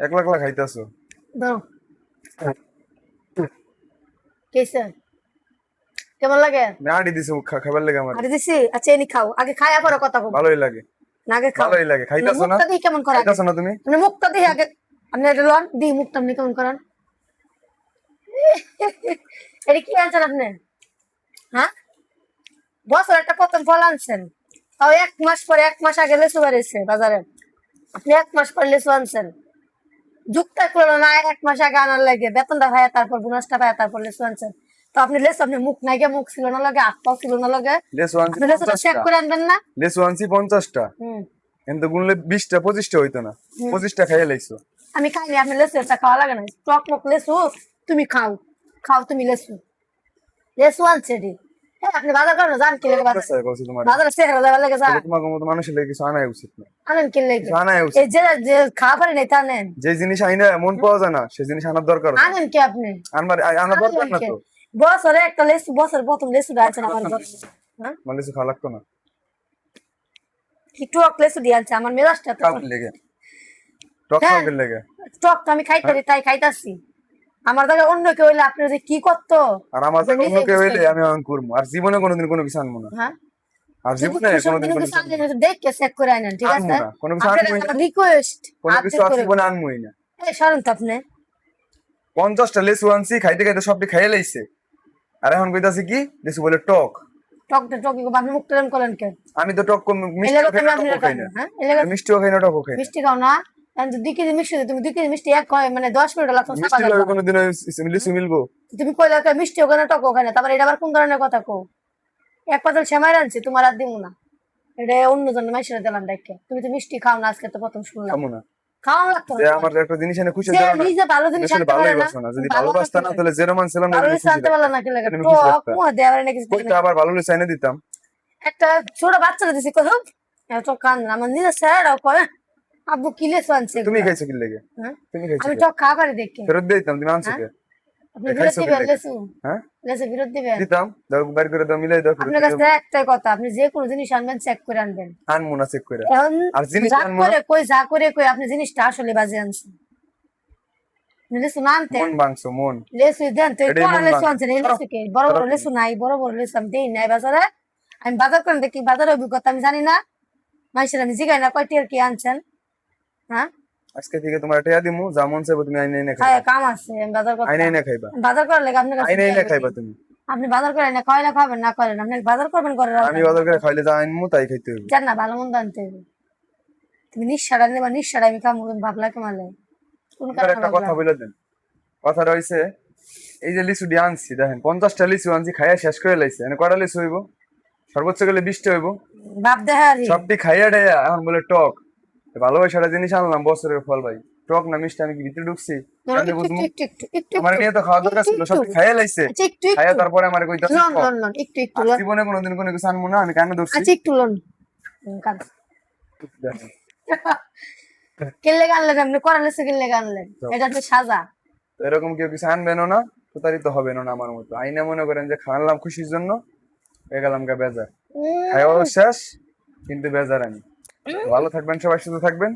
একলা একলা খাইতেছো? দাও কেসে কেমন লাগে? নাড়ি দিছো খাবার লেগে আমার। আরে দিছি। আচ্ছা এনি খাও, আগে খায়া পরে কথা কব। ভালোই লাগে। না আগে খাও। ভালোই লাগে। খাইতাছো না? মুখটা দিয়ে কেমন করে? খাইতাছো না তুমি? আপনি মুখটা দিয়ে আগে, আপনি এটা লন দি মুখটা আপনি কেমন করেন? এটা কি আনছেন আপনি? হ্যাঁ, বছর একটা প্রথম ফল আনছেন, তাও 1 মাস পরে, 1 মাস আগে লেচু বেড়েছে বাজারে, আপনি 1 মাস পরে লেচু আনছেন। যুক্তা করলো না 1 মাস আগে আনার লাগে, বেতনটা ভাইয়া তারপর বোনাসটা পায় তারপর লেচু আনছেন। তো আপনি লেচু, আপনি মুখ নাই গে, মুখ ছিল না লাগে, হাত পাও ছিল না লাগে, লেসু আনছি আপনি লেচুটা চেক 50টা। করে আনবেন না? লেসু আনছি 50টা। হুম কিন্তু গুনলে 20টা 25টা হইতো না। 25টা খাইয়ে লাইছো। আমি খাইনি, আপনি লেচু একটা খাওয়া লাগে না, টক মক লেচু। তুমি খাও, খাও তুমি লেচু, লেচু আনছে রে। হ্যাঁ, আপনি বাজার করেন জান কি লাগে বাজার, আচ্ছা কইছি তোমার। বাজারে চেহারা দেওয়ার লাগে যা তোমার মতো মানুষের লাগে কিছু আনাই উচিত না। আনেন কি লাগে? কিছু আনাই এই উচিত। যে যে খাওয়া পারি নাই তা নেন, যে জিনিস আইনা মন পাওয়া যায় না সেই জিনিস আনার দরকার। আনেন কি আপনি? আনার দরকার না তো। বছরে একটা লেচু, বছর প্রথম লেচু আনছেন আমার ঘরে। হ্যাঁ, আমার লেসু খাওয়া লাগতো না। কি টক লেচু দিয়ে আনছে, আমার মেজাজটা তো খাও কি লেগে? টক খাও কি লেগে? টক তো আমি খাইতে তাই খাইতাছি। আমার দাদা অন্য কেউ হইলে আপনি যে কি করতো। আর আমার থেকে অন্য কেউ হইলে আমি অঙ্ক করবো। আর জীবনে কোনোদিন কোনো কিছু আনবো না। হ্যাঁ, আর জীবনে কোনোদিন কোনো কিছু আনবো না। দেখে চেক করে আনেন, ঠিক আনবো আছে? না, কোনো কিছু আনবোই না। রিকোয়েস্ট কোনো কিছু আর জীবনে আনবোই না। এই সরেন তো আপনি। 50টা লেসু আনছি, খাইতে খাইতে সবটি খাইয়ে লাইছে। আর এখন কইতাছে কি লেসু বলে টক। টকটা টকি আপনি মুখ টেন করেন কে? আমি তো টক কম মিষ্টি এলাকা খাই তুমি না, আপনি টকও খাই না। হ্যাঁ, এলাকা মিষ্টিও খাই না, টকও খাই না। মিষ্টি খাও না? কারণ 2 কেজি মিষ্টি দিতে, তুমি 2 কেজি মিষ্টি এক হয় মানে 10 মিনিট লাগতো চাপা মিষ্টি লাগে যাবে। কোনোদিন লিচু মিলবো? তুমি কইলা কে মিষ্টি ওখানে টক ওখানে, তারপর এটা আবার কোন ধরনের কথা কো? এক পাতাল সেমাই আনছি, তোমার আর দিমু না, এটা অন্য জন মাইশরা দিলাম ডাইকে। তুমি তো মিষ্টি খাও না, আজকে তো প্রথম শুনলাম। খামো না। খাওয়া লাগতো যে না। আমার একটা জিনিস এনে খুশি যে দাও না। নিজে ভালো জিনিস আসলে আনতে ভালোই পারে না, বাসো না। যদি ভালো ভালোবাসতা না তাহলে যেরকম ছিলাম না ভালো এরকম জিনিস খুশি আনতে পারলে না, কি লাগে আমি খুশি টক থাকতাম। মুহ দেওয়ার নাকি কইতে আবার ভালো লিচু এনে দিতাম। একটা ছোট বাচ্চারা দিছি কত এত কান আমার নিজে স্যারও কয় আব্বু কি লেসু আনছে তুমি এগুলা? খাইছো কি লেগে? হ্যাঁ, তুমি খাইছো আমি কি? টক খাওয়া পারি দেখে। ফেরত দিয়ে দিতাম, তুমি আনছো হ্যাঁ, কে? আপনি বিরত খাইছো কি দিবেন লেগে? লেসু? হ্যাঁ লেসু বিরত দিবেন? দিতাম। দাও বাইর করে দাও, মিলাই দাও, ফেরত আপনার দিয়ে কাছে দাও। একটাই কথা, আপনি যে কোনো জিনিস আনবেন চেক করে আনবেন। আনমু না চেক করে। এখন আর জিনিস যা আনমু না। করে কই, যা করে কই আপনি জিনিসটা আসলে বাজে আনছেন। আপনি লেসু না আনতেন, মন ভাঙছো মন। লেসু দেন তো, এটাই কোন মন লেসু ভাঙছো। আনছেন? এই লেসু কে বড় বড় লেসু নাই, বড় বড় লেসু আমি দেই নাই বাজারে। আমি বাজার করেন দেখি, বাজারের অভিজ্ঞতা আমি জানি না, মানুষের আমি জিগাই না কয়টি আর কি আনছেন। হ্যাঁ, আজকে থেকে তোমার টেয়া দিমু, যা মন চাইবো তুমি আইনে এনে খায় খাইবা। কাম আছে, আমি বাজার করতে আইনে এনে খাইবা। বাজার করার লাগে আপনার কাছে আইনে এনে যাইবো কি? খাইবা তুমি। আপনি বাজার করেন না, খাওয়াইলে খাবেন, না করেন আপনি বাজার করবেন করে আমি বাজার করে খাইলে যা আনমু তাই খাইতে হইব। জান না, ভালো মন্দ আনতে হবে। তুমি নিঃসারা নেবা, নিঃসারা আমি কাম ভাবলা কেমালে কোন আপনার কারণে একটা ভাবলা? কথা বলে দেন। কথাটা হইছে, এই যে লিচু দিয়ে আনছি দেখেন 50টা লিচু আনছি, খাইয়া শেষ করে লাইছে। মানে কয়টা লিচু হইব? সর্বোচ্চ গেলে 20টা হইব। বাপ দেহারি সবটি খাইয়া দেয়া এখন বলে টক। ভালোবাসাটা জিনিস আনলাম বছরের ফল ভাই। টক না মিষ্টি আমি কি ভিতরে ঢুকছি? কেমনে বুঝবো? আমার নিয়ে তো খাওয়া দরকার ছিল, সবটি খাইয়া লাইছে। আচ্ছা একটু খাইয়া একটু তারপরে আমার কইতাছে লন টক। লন লন একটু একটু আর লন। জীবনে কোনোদিন কোনো কিছু আনবো না, আমি কেন ধরছি? আচ্ছা একটু লন। দেখেন। কিনলে আনলেন আপনি, করালে কিনলে আনলেন, এটা তো সাজা। তো এরকম কেউ কিছু আনবেনও না, প্রতারিত হবেন না আমার মতো। আইনে মনে করেন যে খাওয়ালাম খুশির জন্য, হয়ে গেলাম গা বেজার। খাওয়া শেষ কিন্তু বেজার আমি। ভালো থাকবেন সবাই, সুস্থ থাকবেন।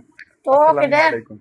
তো আসসালামু কেটে আলাইকুম।